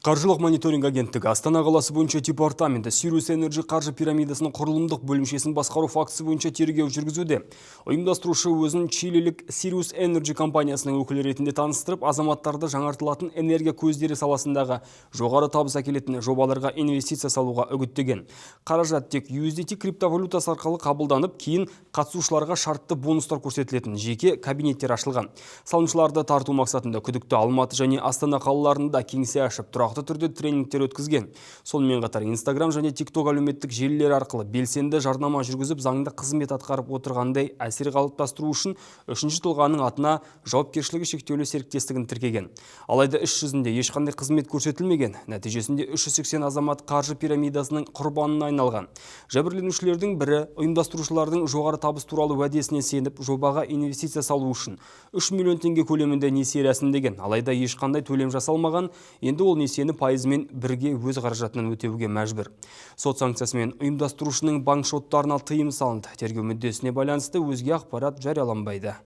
Қаржылық мониторинг агенттігі Астана қаласы бойынша департаменті Sirius Energy қаржы пирамидасының құрылымдық бөлімшесін басқару фактісі бойынша тергеу жүргізуде. Ұйымдастырушы өзін чилилік Sirius Energy компаниясының өкілі ретінде таныстырып, азаматтарды жаңартылатын энергия көздері саласындағы жоғары табыс әкелетін жобаларға инвестиция салуға үгіттеген. Қаражат тек USDT криптовалютасы арқылы қабылданып, кейін қатысушыларға шартты бонустар көрсетілетін жеке кабинеттер ашылған. Салымшыларды тарту мақсатында күдікті Алматы және Астана қалаларында кеңсе ашып, тұрақты түрде тренингтер өткізген. Сонымен қатар Instagram және TikTok әлеуметтік желілер арқылы белсенді жарнама жүргізіп, заңды қызмет атқарып отырғандай әсер қалыптастыру үшін үшінші тұлғаның атына жауапкершілігі шектеулі серіктестігін тіркеген. Алайда іс жүзінде ешқандай қызмет көрсетілмеген. Нәтижесінде 380 азамат қаржы пирамидасының құрбанына айналған. Жәбірленушілердің бірі ұйымдастырушылардың жоғары табыс туралы уәдесіне сеніп, жобаға инвестиция салу үшін 3 миллион теңге көлемінде несие рәсімдеген. Алайда ешқандай төлем жасалмаған. Енді ол несиені пайызымен бірге өз қаражатынан өтеуге мәжбүр. Сот санкциясымен ұйымдастырушының банк шоттарына тыйым салынды. Тергеу мүддесіне байланысты өзге ақпарат жарияланбайды.